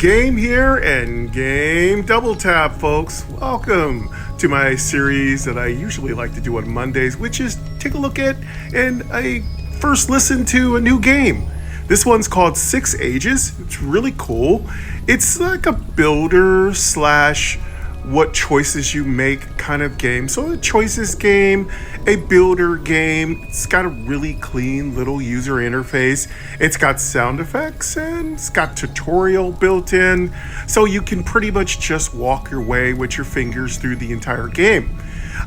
Game here and Game Double Tap, folks. Welcome to my series that I usually like to do on Mondays, which is take a look at and I first listen to a new game. This one's called Six Ages. It's really cool. It's like a builder slash what choices you make kind of game. So a choices game, a builder game. It's got a really clean little user interface. It's got sound effects and it's got tutorial built in. So you can pretty much just walk your way with your fingers through the entire game.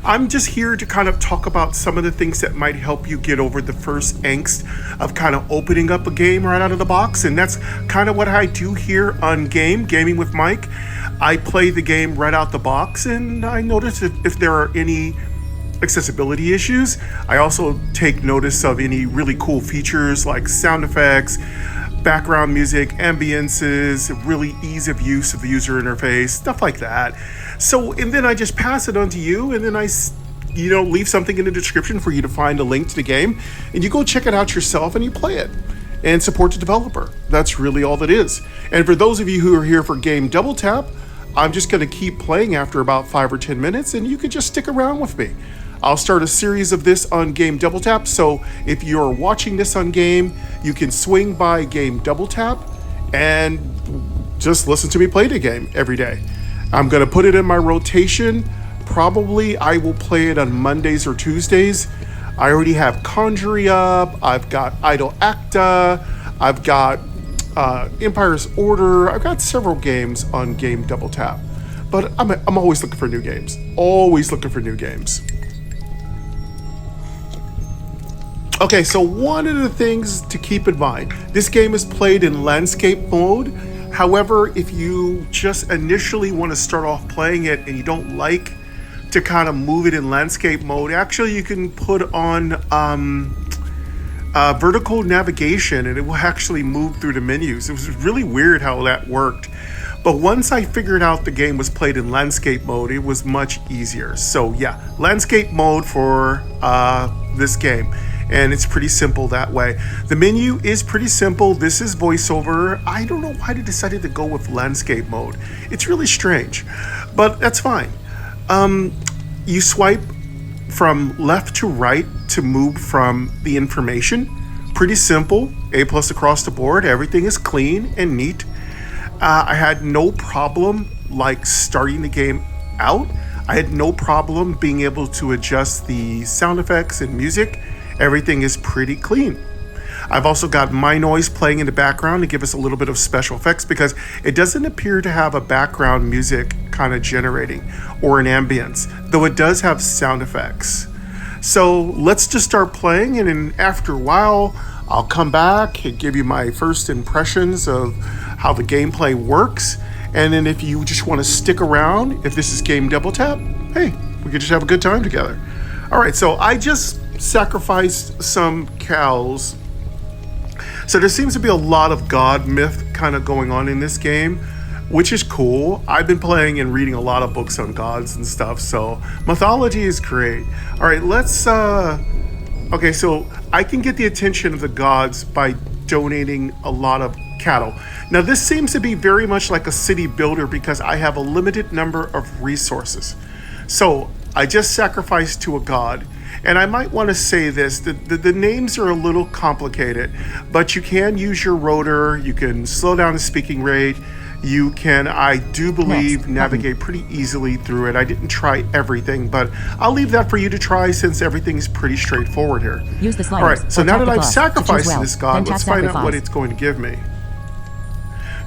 I'm just here to kind of talk about some of the things that might help you get over the first angst of kind of opening up a game right out of the box. And that's kind of what I do here on Gaming with Mike. I play the game right out the box and I notice if there are any accessibility issues. I also take notice of any really cool features like sound effects, background music, ambiences, really ease of use of the user interface, stuff like that. So, and then I just pass it on to you, and then I leave something in the description for you to find a link to the game, and you go check it out yourself and you play it and support the developer. That's really all that is. And for those of you who are here for Game Double Tap, I'm just going to keep playing after about 5 or 10 minutes, and you can just stick around with me. I'll start a series of this on Game Double Tap, so if you're watching this on Game, you can swing by Game Double Tap and just listen to me play the game every day. I'm going to put it in my rotation. Probably I will play it on Mondays or Tuesdays. I already have Conjury up, I've got Idle Acta, I've got Empire's Order. I've got several games on Game Double Tap, but I'm always looking for new games. Always looking for new games. Okay, so one of the things to keep in mind, this game is played in landscape mode. However, if you just initially want to start off playing it and you don't like to kind of move it in landscape mode, actually you can put on vertical navigation and it will actually move through the menus. It was really weird how that worked. But once I figured out the game was played in landscape mode, it was much easier. So yeah, landscape mode for this game. And it's pretty simple that way. The menu is pretty simple. This is voiceover. I don't know why they decided to go with landscape mode. It's really strange, but that's fine. You swipe from left to right to move from the information. Pretty simple. A+ across the board. Everything is clean and neat. I had no problem like starting the game out. I had no problem being able to adjust the sound effects and music. Everything is pretty clean. I've also got my noise playing in the background to give us a little bit of special effects because it doesn't appear to have a background music kind of generating or an ambience, though it does have sound effects. So let's just start playing, and then after a while, I'll come back and give you my first impressions of how the gameplay works. And then if you just want to stick around, if this is Game Double Tap, hey, we could just have a good time together. All right, so I just sacrificed some cows. So there seems to be a lot of god myth kind of going on in this game, which is cool. I've been playing and reading a lot of books on gods and stuff, so mythology is great. All right, let's okay, so I can get the attention of the gods by donating a lot of cattle. Now this seems to be very much like a city builder because I have a limited number of resources. So I just sacrificed to a god. And I might want to say this, the names are a little complicated, but you can use your rotor, you can slow down the speaking rate, you can, I do believe, navigate pretty easily through it. I didn't try everything, but I'll leave that for you to try since everything's pretty straightforward here. Use the sliders. All right, so now that I've sacrificed well. this god, let's find out what it's going to give me.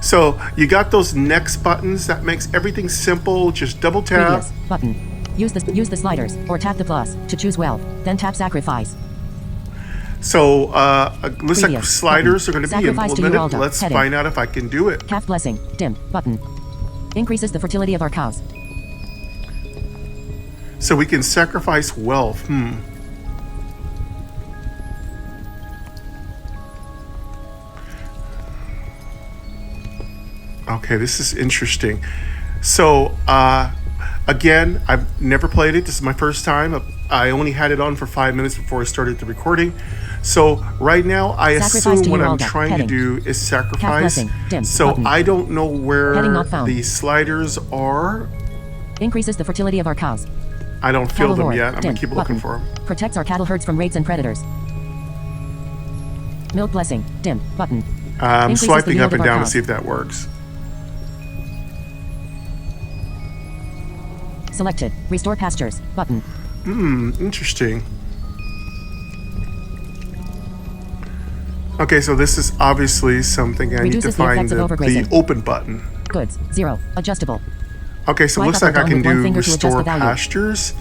So you got those next buttons, that makes everything simple, just double tap. Previous button. Use the sliders or tap the plus to choose wealth, then tap sacrifice. So looks like sliders are going to be Sacrifice to implemented. Uralda. Let's Heading. find out if I can do it. Calf blessing. Dim button. Increases the fertility of our cows. So we can sacrifice wealth. Okay, this is interesting. So again, I've never played it. This is my first time. I only had it on for 5 minutes before I started the recording. So right now, I Sacrifice assume to what I'm Uralda. trying Heading. to do is sacrifice. blessing. Dim. So Button. I don't know Heading where not found. the sliders are. Increases the fertility of our cows. I don't feel Cattle them lord. yet. I'm Dim. gonna keep looking Button. for them. Protects our cattle herds from raids and predators. Milk blessing. Dim. Button. I'm Increases the swiping yield up of and our down to cows. see if that works. Selected. Restore pastures. Button. Interesting. Okay, so this is obviously something I need to Reduces the find effects of the overgrazing. open button. Goods. 0. Adjustable. Okay, so it Swipe looks up or like I down can with one do finger to adjust restore the value. pastures.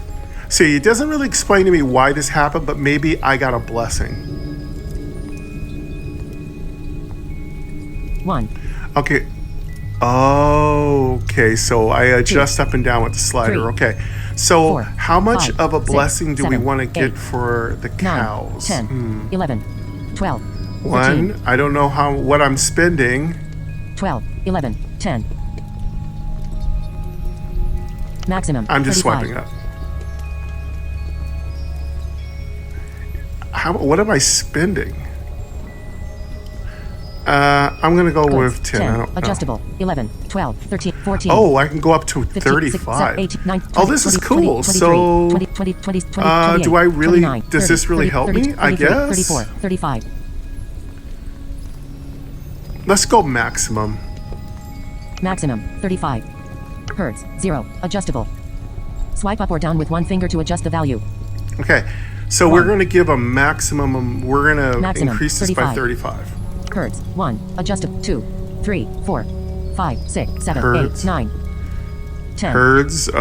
See, it doesn't really explain to me why this happened, but maybe I got a blessing. 1. Okay. Oh, okay. So I adjust up and down with the slider. 3, Okay. So 4, how much 5, of a 6, blessing do we 7, want to get 8, for the 9, cows? 10, 11, 12, 13, One, I don't know what I'm spending. 12, 11, 10. Maximum. I'm just 35. swiping up. What am I spending? I'm gonna go Goods. with 10. I 10. don't know. Adjustable. 11, 12, 13, 14. Oh, I can go up to 15, 35. 18, 19, Oh, 20, this is 20, cool. 23, So, 20, 20, 20, 20, do I 28, really? 29, Does 30, this really 30, help 30, me? I 33, guess. 34, 35. Let's go maximum. Maximum. 35. Hertz. 0. Adjustable. Swipe up or down with one finger to adjust the value. Okay. So we're going to give a maximum. We're going to Maximum, increase this by 35. 35. Hertz. 1. Adjustable. 2, 3, 4, 5, 6, 7, Hertz. 8, 9, 10. Herds.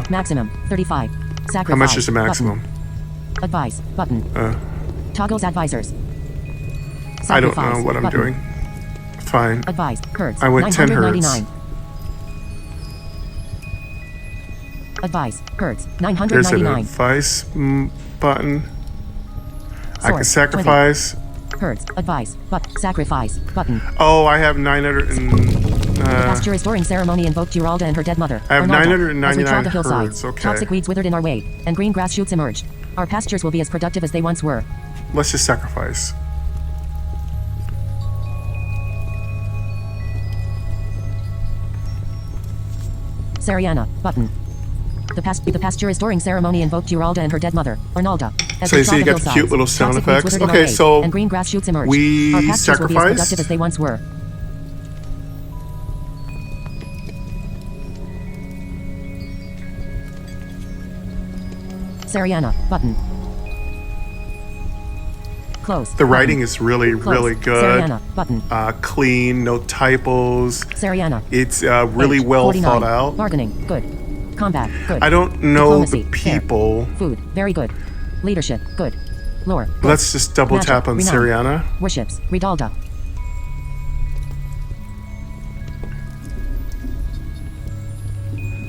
Maximum. 35. Sacrifice. How much is the maximum? Button. Advice. Button. Toggles advisors. I don't know Sacrifice. what I'm Button. doing. Fine. Advice. Hertz. I went 10 hertz. 999. Advice. Hertz. There's an 999. advice button. I can Source, sacrifice. Hertz. Advice. Sacrifice. Button. Oh, I have 900 and. The pasture restoring ceremony invoked Uralda and her dead mother. I have Arnalda. 999 As we trod the hillsides, herds, okay. toxic weeds withered in our way, and green grass shoots emerged. Our pastures will be as productive as they once were. Let's just sacrifice. Sariana. Button. The pasture restoring ceremony invoked Uralda and her dead mother, Arnalda. As So we you see trod you the got the hillsides, cute little sound toxic weeds effects. withered in our Okay, way, so and green grass shoots emerged. we Our pastures will be as sacrificed. productive as they once were. Sariana. Button. Close. The Button. writing is really, Close. really good. Sariana. Button. Clean, no typos. Sariana. It's really Age, well 49. thought out. Bargaining. Good. Combat. Good. I don't know Diplomacy, the fair. people. Food. Very good. Leadership. Good. Lore. Good. Let's just double Magic, tap on renown. Sariana. Worships. Ridalda.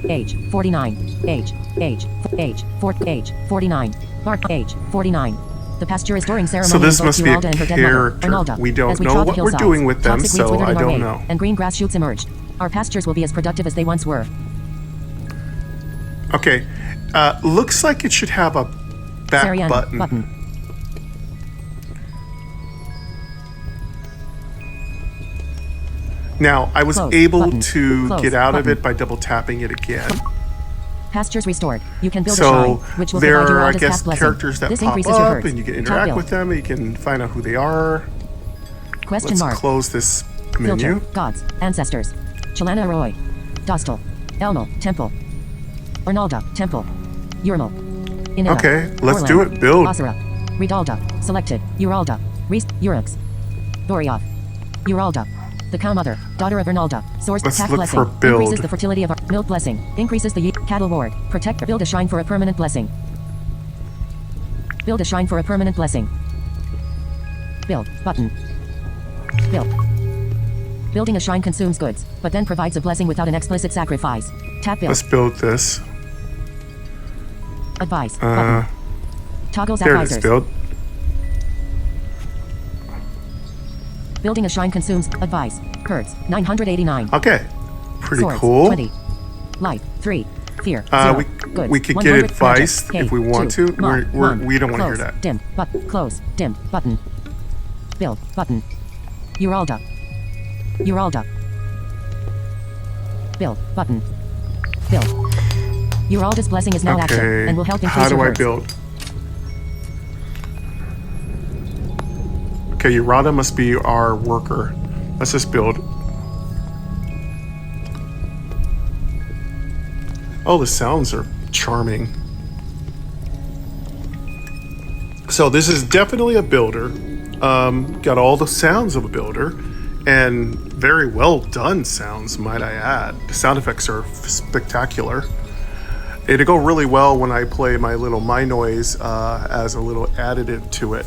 Age 49. Age 49. Mark age 49. The pasture restoring ceremony So this invoked must be a Uralda and her dead mother, character. Arnalda. We don't As we know trod the what we're hillsides, doing with them, toxic weeds so withered I in our don't way, know. And green grass shoots emerged. Our pastures will be as productive as they once were. Okay. Looks like it should have a back Sariana. button. Now, I was Close able button. to Close get out of button. it by double tapping it again. Pastures restored. You can build a So shrine, which will there provide are, I Uralda's guess, past blessing. characters that This pop increases your up, hertz. and you can Top interact build. with them. And you can find out who they are. Question Let's mark. close this Filter. menu. Gods. Ancestors. Chalana Arroy. Dostal. Elmo. Temple. Arnalda. Temple. Urmal. Inanna. Okay, let's do Orland. it. Build. Asura. Ridalda. Selected. Uralda. Reese. Urux. Doriath. Uralda. The cow mother. Daughter of Arnalda. Source. Let's Tax look blessing. for build. Increases the fertility of our milk blessing. Increases the cattle ward. Protect. Build a shrine for a permanent blessing. Build a shrine for a permanent blessing. Build. Button. Build. Building a shrine consumes goods, but then provides a blessing without an explicit sacrifice. Tap build. Let's build this. Advice. Button. Toggles There it is. advisors. Build. Building a shrine consumes advice. Hertz 989. Okay. Pretty Swords cool. 20. Life 3. Fear 0. Goods. We could 100 get advice project. if we want Two. to. We don't want to hear Close. that. Dim. Close. Dim. Button. Build. Button. Uralda. Uralda. Build. Button. Build. Uralda's blessing is now active Okay. and will help increase How do your I herds. build? Okay, Uralda must be our worker. Let's just build. Oh, the sounds are charming. So this is definitely a builder. Got all the sounds of a builder, and very well done sounds, might I add. The sound effects are spectacular. It'll go really well when I play my little My Noise as a little additive to it.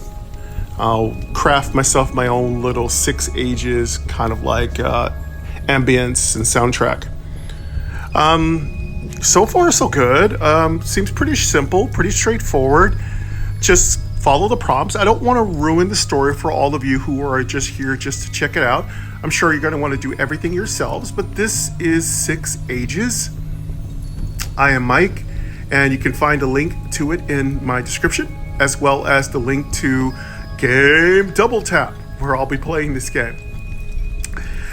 I'll craft myself my own little 6 ages, kind of like ambience and soundtrack. So far, so good. Seems pretty simple, pretty straightforward. Just follow the prompts. I don't want to ruin the story for all of you who are just here just to check it out. I'm sure you're going to want to do everything yourselves, but this is 6 ages. I am Mike, and you can find a link to it in my description, as well as the link to Game Double Tap, where I'll be playing this game.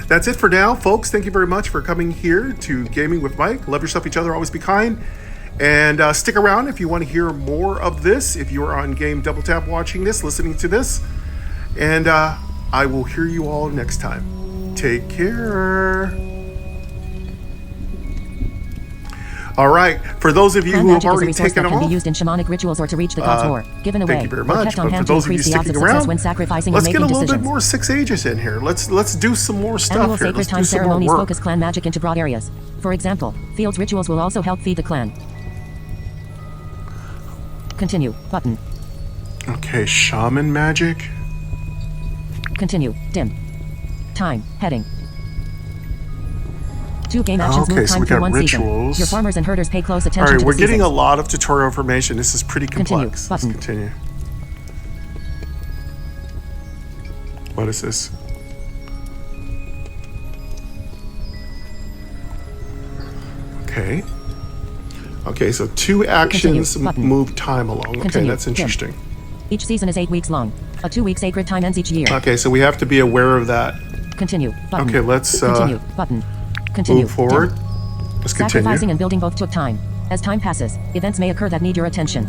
That's it for now, folks. Thank you very much for coming here to Gaming with Mike. Love yourself, each other, always be kind. And stick around if you want to hear more of this, if you are on Game Double Tap watching this, listening to this. And I will hear you all next time. Take care. All right, for those of you Clan who have magic is a already resource taken that can off, be used in shamanic rituals or to reach the gods more. Given away. thank you very or much. kept on But for hand to those of you increase the odds sticking of success around, when sacrificing let's and get a making little decisions. bit more 6 ages in here. Let's do some more stuff Annual here. sacred Let's time do some more ceremonies work. focus clan magic into broad areas. For example, fields rituals will also help feed the clan. Continue. Button. Okay, shaman magic. Continue. Dim. Time. Heading. 2 game actions Okay, move so time we through got one rituals. season. Your farmers and herders pay close All attention right, to we're the getting a seasons. lot of tutorial information. This is pretty Continue. complex. Button. Let's continue. What is this? Okay. Okay, so 2 actions Continue. Button. move time along. Okay, Continue. that's Dim. interesting. Each season is 8 weeks long. A 2-week sacred time ends each year. Okay, so we have to be aware of that. Continue. Button. Okay, let's Continue. Button. Continue. move forward. Dim. Let's Sacrificing continue. and building both took time. As time passes, events may occur that need your attention.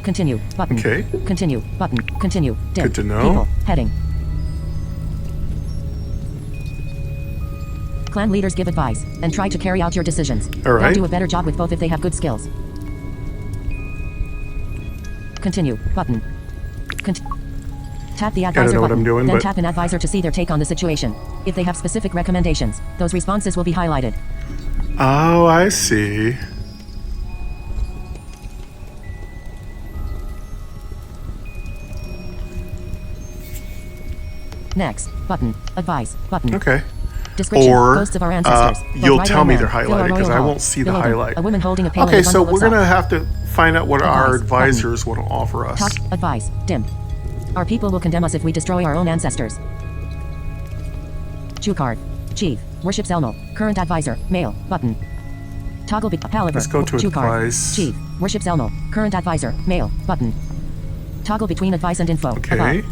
Continue. Button. Okay. Continue. Button. Continue. Dim. Good to know. People. Heading. Clan leaders give advice and try to carry out your decisions. All right. They'll do a better job with both if they have good skills. Continue. Button. Tap the advisor know what button. I'm doing, then but- tap an advisor to see their take on the situation. If they have specific recommendations, those responses will be highlighted. Oh, I see. Next. Button. Advice. Button. Okay. Description. Or Ghosts of our ancestors. Both you'll rider tell and me man. they're Fill our highlighted because royal I hall. won't see the Below them, highlight. A woman holding a pail and Okay, a so bundle of we're gonna salt. have to find out what our Advice. advisors want to offer us. Talk. Advice. Dim. Our people will condemn us if we destroy our own ancestors. Chew card. Chief. Worships Elmo. Current advisor. Male. Button. Toggle. Palaver. Let's go to Chew card. advice. Chief. Worships Elmo. Current advisor. Male. Button. Toggle between advice and info. Okay. Above.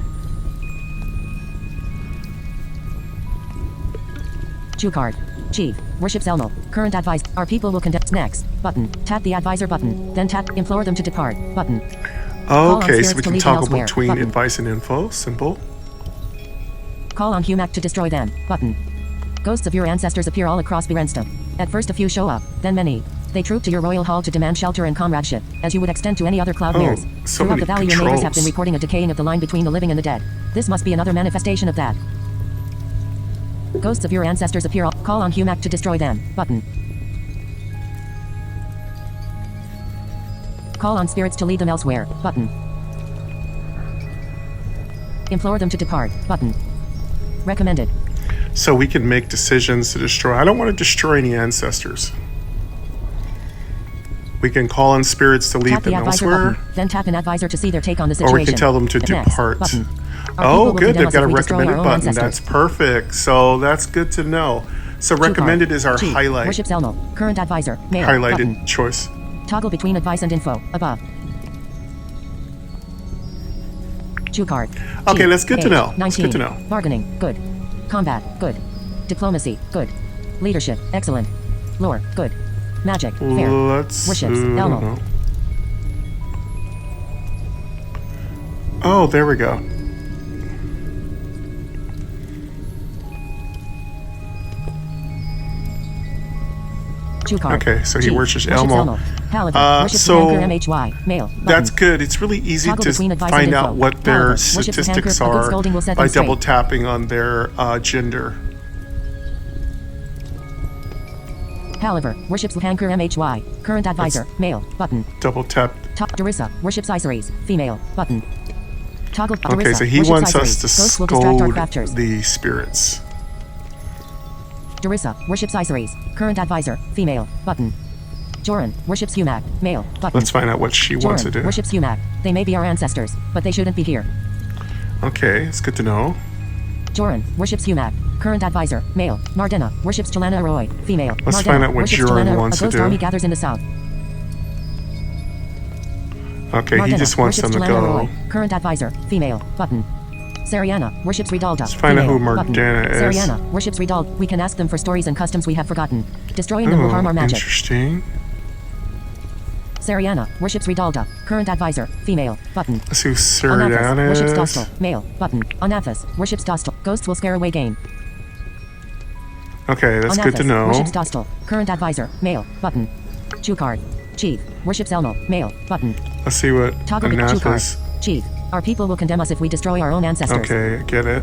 Chew card. Chief. Worships Elmo. Current advice. Our people will condemn. Next. Button. Tap the advisor button. Then tap. Implore them to depart. Button. on Okay, spirits so we to can lead them toggle elsewhere. between Button. advice and info. Simple. Call on Humac to destroy them. Button. Ghosts of your ancestors appear all across Berenstam. At first a few show up, then many. They troop to your royal hall to demand shelter and comradeship, as you would extend to any other cloud mares. so Throughout many the valley your neighbors have controls. been reporting a decaying of the line between the living and the dead. This must be another manifestation of that. Ghosts of your ancestors appear all. Call on Humac to destroy them. Button. Call on spirits to lead them elsewhere. Button. Implore them to depart. Button. Recommended. So we can make decisions to destroy. I don't want to destroy any ancestors. We can call on spirits to lead Tap the them advisor elsewhere. button, then tap an advisor to see their take on the Or situation. we can tell them to The next depart. button. Our people Oh, will good. condemn They've us got if a we destroy our recommended own button. ancestors. That's perfect. So that's good to know. So Cue card. recommended is our Chief. highlight, Worships Elmo. Current advisor. Male. highlighted Button. choice. Toggle between advice and info. Above. Chew card. Okay, Chief. that's good to Age, know. 19. That's good to know. Bargaining. Good. Combat. Good. Diplomacy. Good. Leadership. Excellent. Lore. Good. Magic. Fair. Let's. Worships. Elmo. no. Oh, there we go. Chew card. Okay, so he Chief. worships Elmo. Paladin. Worships so Hanker MHY. Male. That's Button. good. It's really easy Toggle to between advice find and out info. what their Paladin. Worships statistics Hanker. A good are scolding will set by them straight. double tapping on their gender. Palaver. Worships Hanker MHY. Current advisor. Male. Button. Double tap. Darissa. Worships Iceries. Female. Button. Toggle. Okay, Darissa. so he worships wants us Iceries. to Ghosts will distract our scold crafters. the spirits. Darissa. Worships Iceries. Current advisor. Female. Button. Joran. Worships Humac. Male. Button. Let's find out what she wants to Joran. do. Worships Humac. They may be our ancestors, but they shouldn't be here. Okay, it's good to know. Joran. Worships Humac. Current advisor. Male. Mardena. Worships Chelena Arroy. Female. Let's Mardena. find out what worships Joran Chelena. wants A to ghost do. army gathers in the south. Okay, he Mardena. just wants them worships to Chelena go. Arroy. Current advisor. Female. Button. Sariana. Worships Ridalda. Let's find out who Female. Button. Mardena is. Sariana. Worships Ridalda. We can ask them for stories and customs we have forgotten. Destroying them will harm our magic. Interesting. Sariana. Worships Ridalda. Current advisor. Female. Button. Let's see who Anathis. Sariana Worships is. Dostal. Male. Button. Anathis. Worships Dostal. Ghosts will scare away game. Okay, that's good to Anathis. know. Worships Dostal. Current advisor. Male. Button. Chew card. Chief. Worships Elmo. Male. Button. Let's see what Toggle with chew card. Anathis. Chief. Our people will condemn us if we destroy our own ancestors. Okay, get it.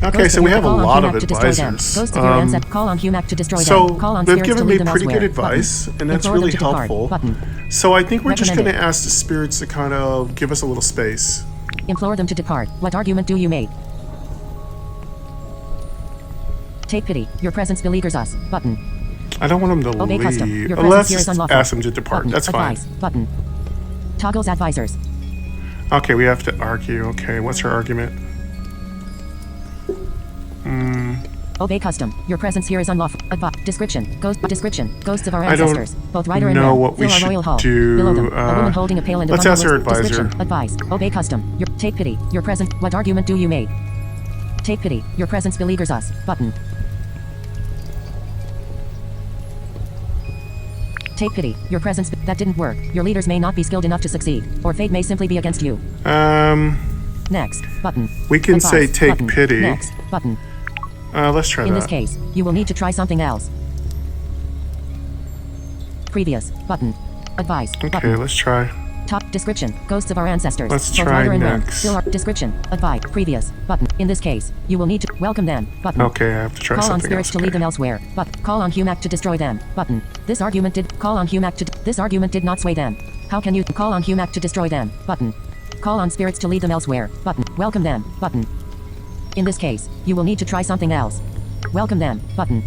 Okay, Ghosts so of we Humac have a call on lot of Humac to destroy them. advisors. Ghosts of your ancestors call on Humac to destroy So them. Call on they've spirits to given lead me them pretty good elsewhere. advice, Button. and that's Implore them really to depart. helpful. Button. So I think we're just going to Recommended. ask the spirits to kind of give us a little space. Implore them to depart. What argument do you make? Take pity. Your presence beleaguers us. Button. I don't want them to Obey custom. leave. Your presence Let's here is just unlawful. ask them to depart. Button. That's fine. Advise. Button. Toggles advisors. Okay, we have to argue. Okay, what's her argument? Obey custom. Your presence here is unlawful. Description. Description. Ghosts of our I don't ancestors. Both rider and know man. what we Fill our should royal hall. do, Below them. A woman holding a pail and a let's bundle ask our of- Description. advisor. Advise. Obey custom. Your take pity. Your presence. What argument do you make? Take pity. Your presence beleaguers us. Button. Take pity. Your presence. That didn't work. Your leaders may not be skilled enough to succeed, or fate may simply be against you. Next. Button. We can say Advise. take Button. pity. Next. Button. Let's try In this that. case, you will need to try something else. Previous. Button. Advise. Okay, Button. let's try. Top description. Ghosts of our ancestors. Let's Both try rider and man. next. Fill our description. Advise. Previous. Button. In this case, you will need to welcome them. Button. Okay, I have to try Call on something spirits else. to lead Okay. them elsewhere. But call on Humac to destroy them. Button. This argument did call on Humac to this argument did not sway them. How can you call on Humac to destroy them? Button. Call on spirits to lead them elsewhere. Button. Welcome them. Button. In this case, you will need to try something else. Welcome them. Button.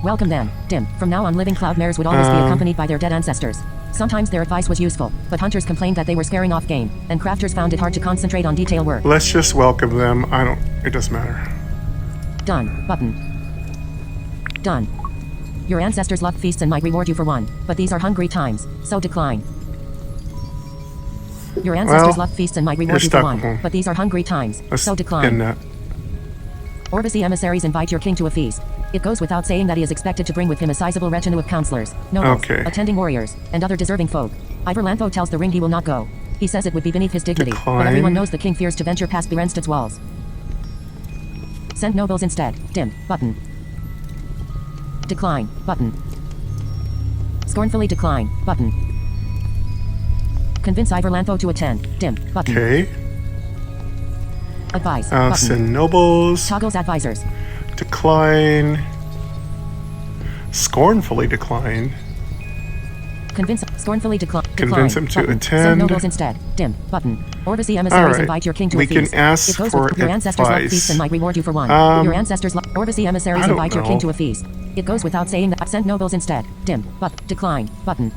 Welcome them. Dim. From now on, living cloud mares would always be accompanied by their dead ancestors. Sometimes their advice was useful, but hunters complained that they were scaring off game, and crafters found it hard to concentrate on detail work. Let's just welcome them. It doesn't matter. Done. Button. Done. Your ancestors love feasts and might reward you for one, but these are hungry times, so decline. Your ancestors Well, love feasts and might you're reward you for stuck one, with them. but these are hungry times, Let's so end decline. that. Orbacy emissaries invite your king to a feast. It goes without saying that he is expected to bring with him a sizable retinue of counselors, nobles, Okay. attending warriors, and other deserving folk. Ivor Lantho tells the ring he will not go. He says it would be beneath his dignity, Decline. but everyone knows the king fears to venture past Berenstad's walls. Send nobles instead. Dim. Button. Decline. Button. Scornfully decline. Button. Convince Ivor Lantho to attend. Dim. Button. Okay. Advise. Button. Send nobles. Toggles advisors. Decline. Scornfully decline. Convince. Scornfully decline. Convince him to Button. attend. Send nobles instead. Dim. Button. Orbacy emissaries Alright. invite your king to We a can feast. ask It goes for with your ancestors love advice. feasts and might reward you for one. Your ancestors love. Orbacy emissaries I don't invite your king know. to a feast. It goes without saying that send nobles instead. Dim. But decline. Button.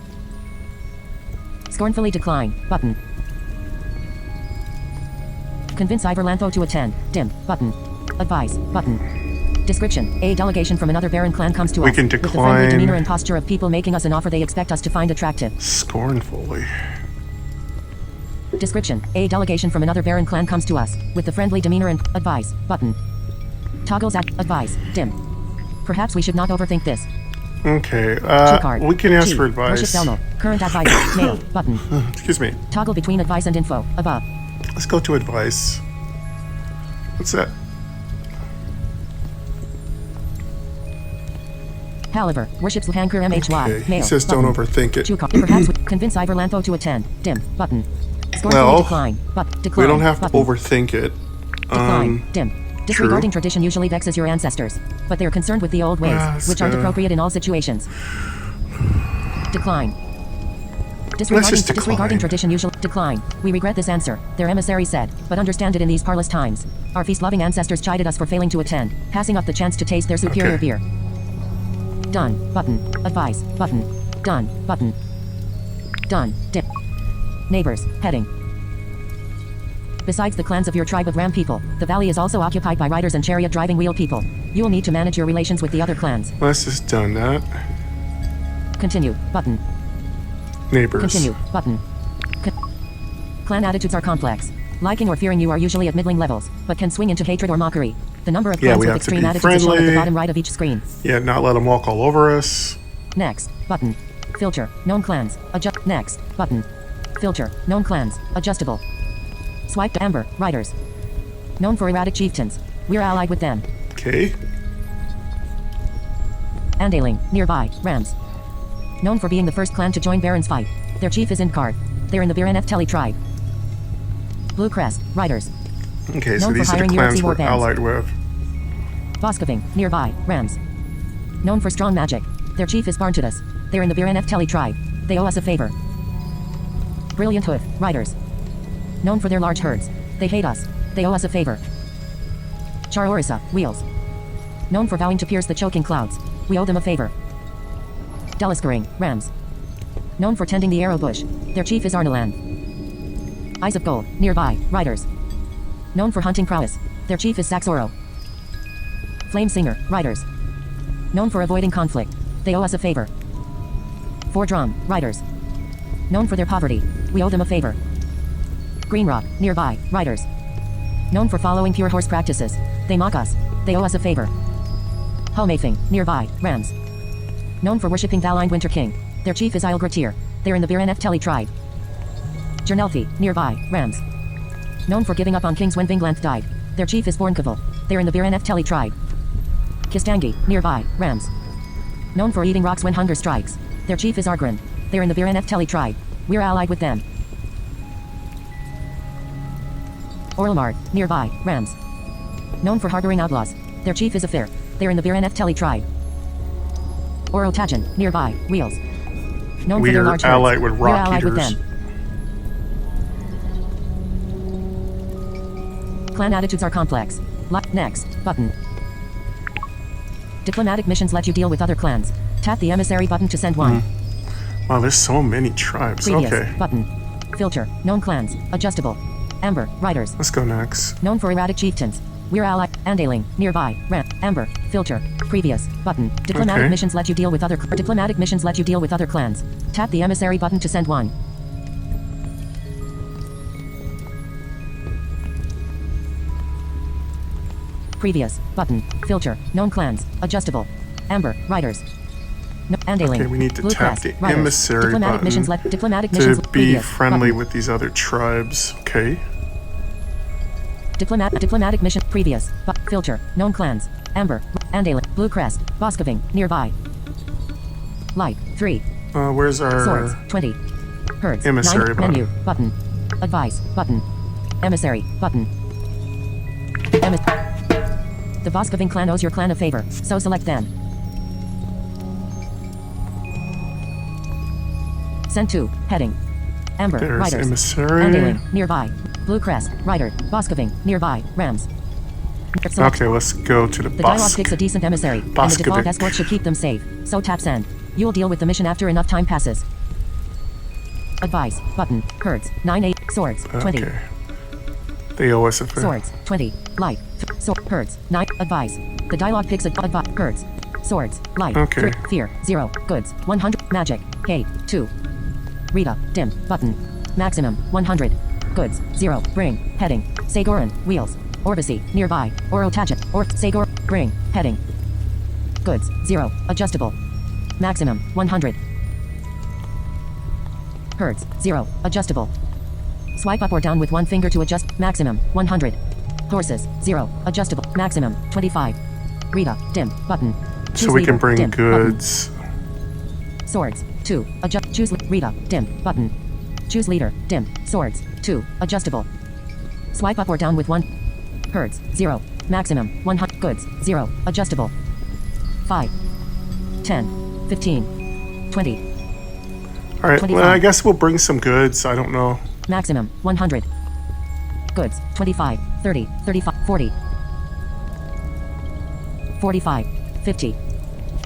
Scornfully decline. Button. Convince Ivor Lantho to attend. Dim. Button. Advise. Button. Description. A delegation from another Baron clan comes to We us. can With the friendly decline. demeanor and posture of people making us an offer they expect us to find attractive. Scornfully. Description. A delegation from another Baron clan comes to us. With the friendly demeanor and advise. Button. Toggles at advise. Dim. Perhaps we should not overthink this. Okay, Cheat card. we can ask G. for Worship advice. Delmo. Current advisor. Mail. Button. Excuse me. Toggle between advice and info. Above. Let's go to advice. What's that? However, worships Luhanker MHY. Okay, he Mail. says don't Button. overthink it. Chew card. Perhaps convince Ivor Lantho to attend. Dim. Button. Scornfully Well, decline. But We decline. don't have to Button. overthink it. Decline. Dim. Disregarding tradition usually vexes your ancestors, but they're concerned with the old ways, Let's which aren't go. appropriate in all situations. Decline. just decline. Disregarding tradition usually decline. We regret this answer, their emissary said, but understand it in these parlous times. Our feast-loving ancestors chided us for failing to attend, passing up the chance to taste their superior Okay. beer. Done. Button. Advise. Button. Done. Button. Done. Dip. Neighbors. Heading. Besides the clans of your tribe of Ram people, the valley is also occupied by riders and chariot-driving wheel people. You will need to manage your relations with the other clans. Let's just done that. Continue. Button. Neighbors. Continue. Button. Clan attitudes are complex. Liking or fearing you are usually at middling levels, but can swing into hatred or mockery. The number of Yeah, clans we with have to extreme be attitudes is shown at the friendly. bottom right of each screen. Yeah, not let them walk all over us. Next. Button. Filter. Known clans. Adjust. Next. Button. Filter. Known clans. Adjustable. Swipe to Amber. Riders. Known for erratic chieftains. We're allied with them. Okay. Andaling. Nearby. Rams. Known for being the first clan to join Baron's fight. Their chief is Indkard. They're in the Birenef Telly tribe. Blue Crest. Riders. Okay, so Known for these are the hiring clans Yurtzi we're warbands. allied with. Boscoving. Nearby. Rams. Known for strong magic. Their chief is Barntudus. They're in the Birenef Telly tribe. They owe us a favor. Brilliant Hood. Riders. Known for their large herds. They hate us. They owe us a favor. Char Orisa. Wheels. Known for vowing to pierce the choking clouds. We owe them a favor. Deliskering. Rams. Known for tending the arrow bush. Their chief is Arnalan. Eyes of Gold. Nearby. Riders. Known for hunting prowess. Their chief is Saxoro. Flame Singer. Riders. Known for avoiding conflict. They owe us a favor. Four Drum. Riders. Known for their poverty. We owe them a favor. Green Rock. Nearby. Riders. Known for following pure horse practices. They mock us. They owe us a favor. Helmafing. Nearby. Rams. Known for worshipping Valind Winter King. Their chief is Islegratir. They're in the Birenef Telly tribe. Jernelfi. Nearby. Rams. Known for giving up on kings when Vinglanth died. Their chief is Bornkaval. They're in the Birenef Telly tribe. Kistangi. Nearby. Rams. Known for eating rocks when hunger strikes. Their chief is Argrin. They're in the Birenef Telly tribe. We're allied with them. Oralmard. Nearby. Rams. Known for harboring outlaws. Their chief is Afir. They're in the Birenef Telly tribe. Orotajan. Nearby. Wheels. Known for their We're large herds. allied with We're rock allied with eaters. them. Clan attitudes are complex. Next. Button. Diplomatic missions let you deal with other clans. Tap the emissary button to send one. Wow, there's so many tribes. Previous. Okay, Button. Filter. Known clans. Adjustable. Amber. Riders. let's go next. Known for erratic chieftains. We're allied. Andaling. Nearby. Ramp. Amber. Filter. Previous. Button. Diplomatic Okay. missions let you deal with other. Diplomatic missions let you deal with other clans. Tap the emissary button to send one. Previous. Button. Filter. Known clans. Adjustable. Amber. Riders. No, Andaling. Okay, we need to Blue tap Crest, the Riders. emissary Diplomatic button missions let diplomatic to missions be previous. friendly Button. with these other tribes. Okay. Diplomatic mission. Previous. Filter. Known clans. Amber. Andaling. Blue Crest. Boscoving. Nearby. Light. 3. Where's our... Swords. 20. Herds. Emissary 9. Menu. Button. Advice. Button. Emissary. Button. The Boscoving clan owes your clan a favor, so select them. Send to. Heading. Amber. There's Riders. emissary. Andaling. Nearby. Blue Crest. Rider. Boscoving. Nearby. Rams. Select. Okay, let's go to the The dialogue Bosk. picks a decent emissary, and the Boskovic. default escort should keep them safe. So tap send. You will deal with the mission after enough time passes. Advice. Button. Herds. 9-8. Swords. 20. Okay. They owe us a favor. Swords. 20. Light. Herds. 9. Advice. The dialogue picks a advice. Herds. Swords. Light. Okay. Fear. 0. Goods. 100. Magic. K. 2. Rita. Dim. Button. Maximum. 100. Goods. 0. Bring. Heading. Sagoran. Wheels. Orbicy. Nearby. Orotagen. Or. Sagor. Bring. Heading. Goods. 0. Adjustable. Maximum. 100. Herds. 0. Adjustable. Swipe up or down with one finger to adjust. Maximum. 100. Horses. 0. Adjustable. Maximum. 25. Rita. Dim. Button. So Choose we can leader, bring dim, goods. Button. Swords. 2. Adjust. Choose Rita. Dim. Button. Choose leader. Dim. Swords. 2. Adjustable. Swipe up or down with one. Herds. 0. Maximum. 100. Goods. 0. Adjustable. 5. 10. 15. 20. All right. 25. Well, I guess we'll bring some goods. I don't know. Maximum. 100. Goods. 25. 30. 35. 40. 45. 50.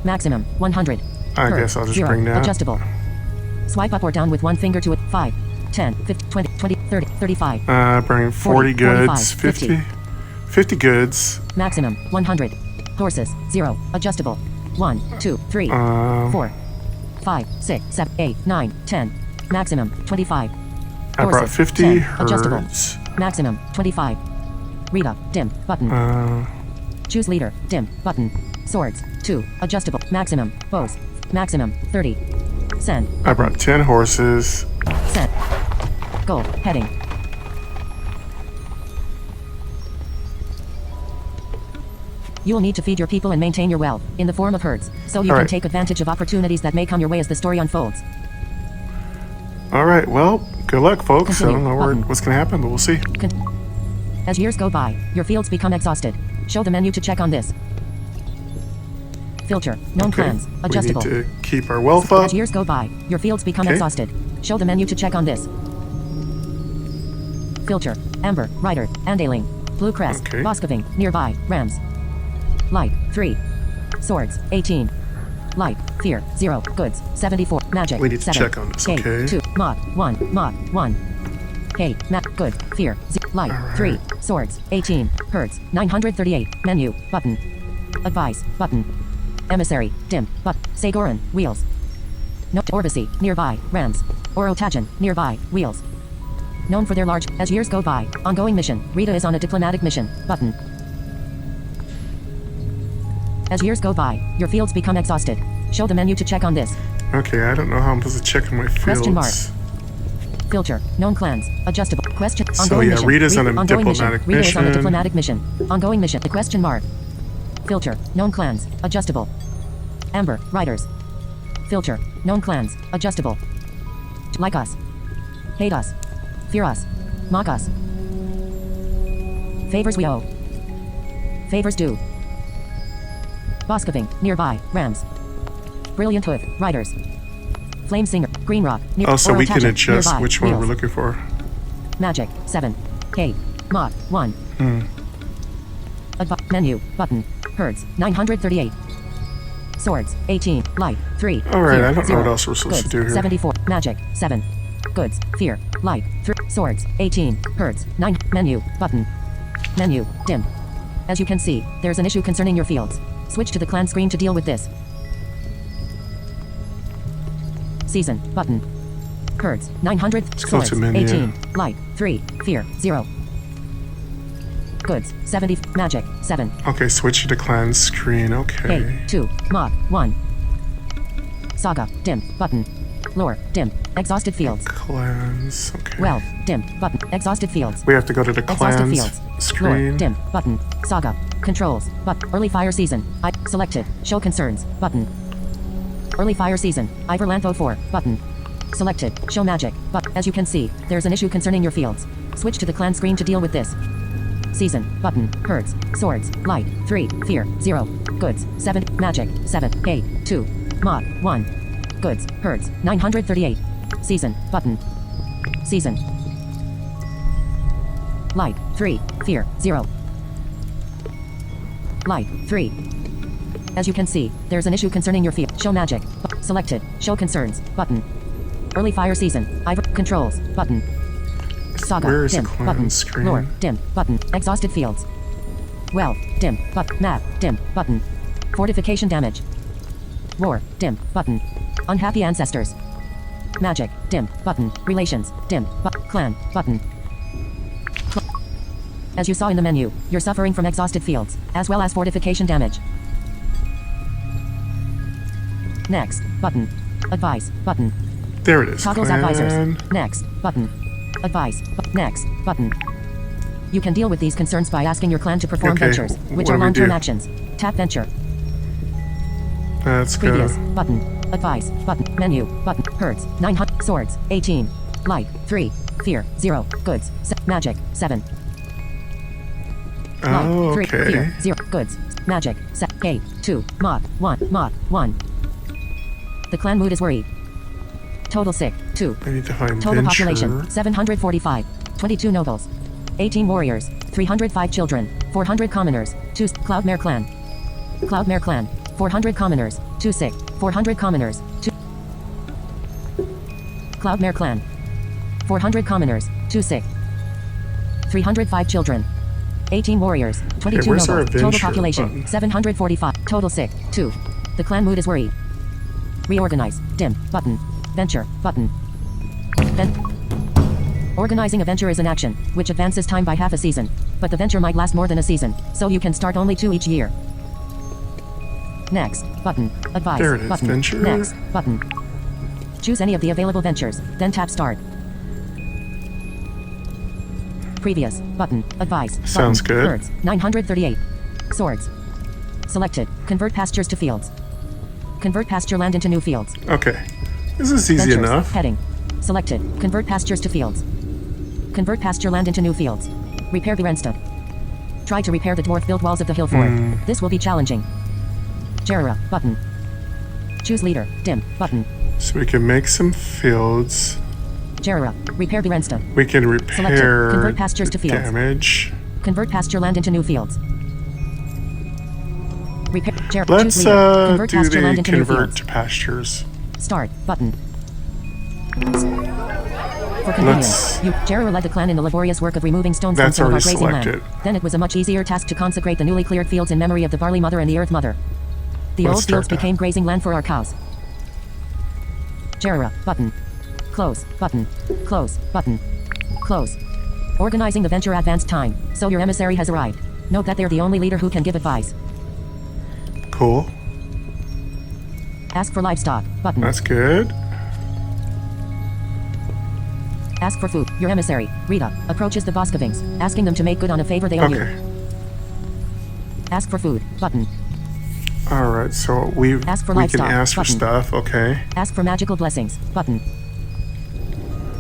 Maximum. 100. I guess I'll just 0. bring that. Adjustable. Swipe up or down with one finger to it. 5. 10. 15. 20. 20. 30. 35. Bring 40 goods. 45, 50. 50 goods. Maximum. 100. Horses. 0. Adjustable. 1. 2. 3. 4. 5. 6. 7. 8. 9. 10. Maximum. 25. I brought Horses, 50 10. herds. Adjustable. Maximum. 25. Rita. Dim. Button. Choose leader. Dim. Button. Swords. 2. Adjustable. Maximum. Bows. Maximum. 30. Send. I brought 10 horses. Send. Goal. Heading. You will need to feed your people and maintain your wealth in the form of herds, so you All can right. take advantage of opportunities that may come your way as the story unfolds. All right. Well, good luck, folks. Continue. I don't know Button. what's going to happen, but we'll see. As years go by, your fields become exhausted. Show the menu to check on this. Filter. Known Okay. clans. Adjustable. We need to keep our wealth up. As years go by, your fields become Okay. exhausted. Show the menu to check on this. Filter. Amber. Rider. Andaling. Blue Crest. Okay. Boscoving. Nearby. Rams. Light. 3. Swords. 18. Light. Fear. 0. Goods. 74. Magic. We need to 7. check on this, K. okay. 2. Mod. 1. Mod. 1. K. Good. Fear. Light. All right. 3. Swords. 18. Herds. 938. Menu. Button. Advice. Button. Emissary. Dim. Sagoran. Wheels. No. Orbicy. Nearby. Rams. Orotagen. Nearby. Wheels. Known for their large. As years go by. Ongoing mission. Rita is on a diplomatic mission. Button. As years go by, your fields become exhausted. Show the menu to check on this. Okay, I don't know how I'm supposed to check on my fields. Question mark. Filter. Known clans. Adjustable. Question. So, Ongoing yeah, mission. Rita's on a ongoing diplomatic Rita is on a mission. diplomatic mission. Ongoing mission. The question mark. Filter. Known clans. Adjustable. Amber. Riders. Filter. Known clans. Adjustable. Like us. Hate us. Fear us. Mock us. Favors we owe. Favors due. Boscoving. Nearby. Rams. Brilliant Hoof. Riders. Flame Singer. Green Rock. Oh, so we can Orotagen, adjust nearby, which one we're Wheels. looking for. Magic. 7. K. Mod. 1. Menu. Button. Herds. 938. Swords. 18. Light. 3. All right, Fear, I don't know 0. what else we're supposed to Goods, do here. 74. Magic. 7. Goods. Fear. Light. 3. Swords. 18. Herds. 9. Menu. Button. Menu. Dim. As you can see, there's an issue concerning your fields. Switch to the clan screen to deal with this. Season. Button. Herds. 900. go Swords. to menu. 18. Light. 3. Fear. 0. Goods. 70. Magic. 7. Okay, switch to clan screen. Okay. K. 2. Mod. 1. Saga. Dim. Button. Lore. Dim. Exhausted fields. Clans. Okay. Well. Dim. Button. Exhausted fields. We have to go to the Exhausted clans fields. Lore. screen. Dim. Button. Saga. Controls. Early fire season. I. Selected. Show concerns. Button. Early fire season. Iverlanth 04. Button. Selected. Show magic. But as you can see, there's an issue concerning your fields. Switch to the clan screen to deal with this. Season. Button. Herds. Swords. Light. 3. Fear. 0. Goods. 7. Magic. 7. K. 2. Mod. 1. Goods. Herds. 938. Season. Button. Season. Light. 3. Fear. 0. Light. 3. As you can see, there's an issue concerning your field. Show magic. Selected. Show concerns. Button. Early fire season. Controls. Button. Saga. Where is Dim. the clan Button. screen? Lore. Dim. Button. Exhausted fields. Well. Dim. Map. Dim. Button. Fortification damage. War. Dim. Button. Unhappy ancestors. Magic. Dim. Button. Relations. Dim. Clan. Button. As you saw in the menu, you're suffering from exhausted fields, as well as fortification damage. Next. Button. Advice. Button. There it is. Toggles Clan. advisors. Next. Button. Advice. Next. Button. You can deal with these concerns by asking your clan to perform Okay, ventures, what which do are we long-term do? actions. Tap venture. Let's go. Previous. Button. Advice. Button. Menu. Button. Hertz. 900. Swords. 18. Light. 3. Fear. 0. Goods. Magic. 7. Light. Oh, 3. okay. Fear. 0. Goods. Magic. 8. 2. Mod. 1. Mod. 1. The clan mood is worried. Total sick. 2. I need to find Total venture. population. 745. 22 nobles. 18 warriors. 305 children. 400 commoners. 2. Cloudmare clan. Cloudmare clan. 400 commoners. 2 sick. 400 commoners. 2. Cloudmare clan. 400 commoners. 2 sick. 305 children. 18 warriors. 22 where's our nobles. Total adventure population. button? 745. Total sick. 2. The clan mood is worried. Reorganize. Dim. Button. Venture. Button. Organizing a venture is an action, which advances time by half a season. But the venture might last more than a season, so you can start only 2 each year. Next. Button. Advice. There it is, Button. venture. Next. Button. Choose any of the available ventures, then tap start. Previous. Button. Advice. Sounds Button. good. Birds. 938. Swords. Selected. Convert pastures to fields. Convert pasture land into new fields. Okay. This is easy Ventures. enough. Heading. Selected. Convert pastures to fields. Convert pasture land into new fields. Repair Virensta. Try to repair the dwarf built walls of the hill fort. This will be challenging. Jerra. Button. Choose leader. Dim. Button. So we can make some fields. Jerra. Repair Virensta. We can Selected. repair Convert pastures to fields. damage. Convert pasture land into new fields. Repair. Jerra. Let's Choose leader. Convert do pasture land the into new convert fields. to pastures. Start. Button. For convenience, Jerra led the clan in the laborious work of removing stones from That's some of our already grazing land. selected. Then it was a much easier task to consecrate the newly cleared fields in memory of the Barley Mother and the Earth Mother. The Let's old start fields that. became grazing land for our cows. Jerra. Button. Close. Button. Close. Button. Close. Organizing the venture advanced time, so your emissary has arrived. Note that they're the only leader who can give advice. Cool. Ask for livestock. Button. That's good. Ask for food. Your emissary, Rita, approaches the Boscovings, asking them to make good on a favor they owe Okay. you. Ask for food. Button. All right. So we Ask for can livestock. ask for Button. stuff. Okay. Ask for magical blessings. Button.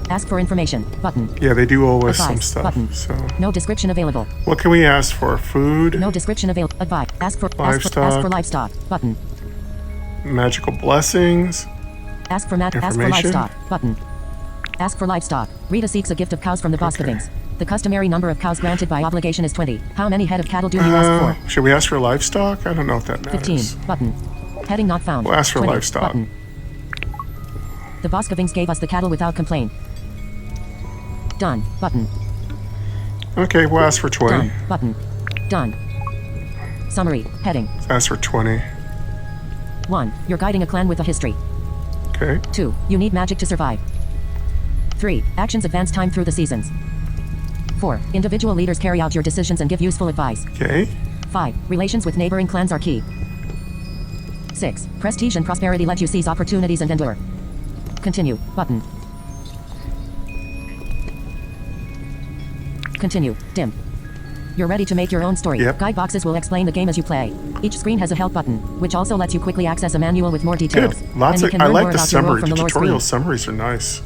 Ask for information. Button. Yeah, they do owe us some Advice. stuff. Button. So No description available. what can we ask for? Food, No description available. Advice. Ask for Livestock. livestock. Button. magical blessings. Ask for Information. livestock. Button. Ask for livestock. Rita seeks a gift of cows from the Boscovings. The customary number of cows granted by obligation is 20. How many head of cattle do you ask for? Should we ask for livestock? I don't know if that matters. 15. Button. Heading not found. We'll ask for 20. livestock. Button. The Boscovings gave us the cattle without complaint. Done. Button. Okay, we'll ask for 20. Done. Button. Done. Summary. Heading. Let's ask for 20. 1. You're guiding a clan with a history. Okay. 2. You need magic to survive. 3. Actions advance time through the seasons. 4. Individual leaders carry out your decisions and give useful advice. Okay. 5. Relations with neighboring clans are key. 6. Prestige and prosperity let you seize opportunities and endure. Continue. Button. Continue. Dim. You're ready to make your own story. Yep. Guide boxes will explain the game as you play. Each screen has a help button, which also lets you quickly access a manual with more details. Good. Lots And you of. can I learn like more the about your role summary. from The the lore tutorial screen. summaries are nice.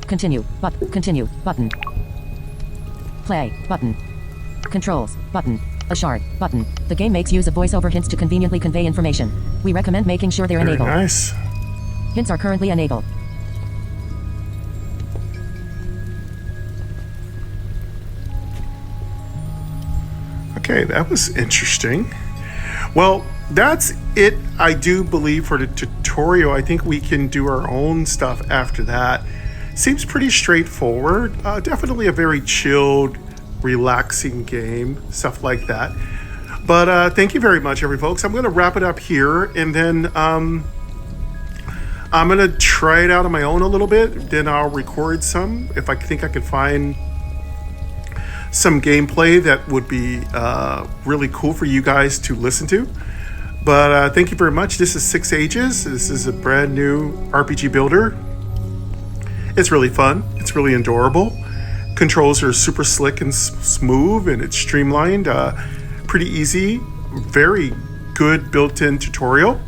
Continue. Continue. Button. Play. Button. Controls. Button. A shard. Button. The game makes use of voiceover hints to conveniently convey information. We recommend making sure they're Very enabled. nice. Hints are currently enabled. Okay, that was interesting. Well, that's it, I do believe, for the tutorial. I think we can do our own stuff after that. Seems pretty straightforward. Definitely a very chilled, relaxing game, stuff like that. But thank you very much, every folks. I'm going to wrap it up here, and then I'm going to try it out on my own a little bit. Then I'll record some if I think I can find some gameplay that would be really cool for you guys to listen to. But thank you very much. This is Six Ages. This is a brand new RPG builder. It's really fun. It's really adorable. Controls are super slick and smooth, and it's streamlined. Pretty easy. Very good built-in tutorial.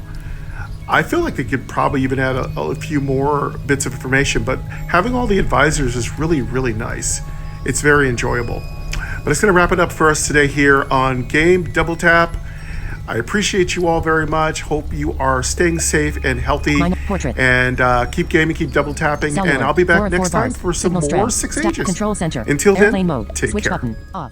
I feel like they could probably even add a few more bits of information, but having all the advisors is really, really nice. It's very enjoyable. But it's going to wrap it up for us today here on Game Double Tap. I appreciate you all very much. Hope you are staying safe and healthy. And keep gaming, keep double tapping. Cellular. And I'll be back 4 of 4 next time bars. for some Signal more strength. 6 Step Ages. control center. Until Airplane then, mode. take Switch care. button. Off.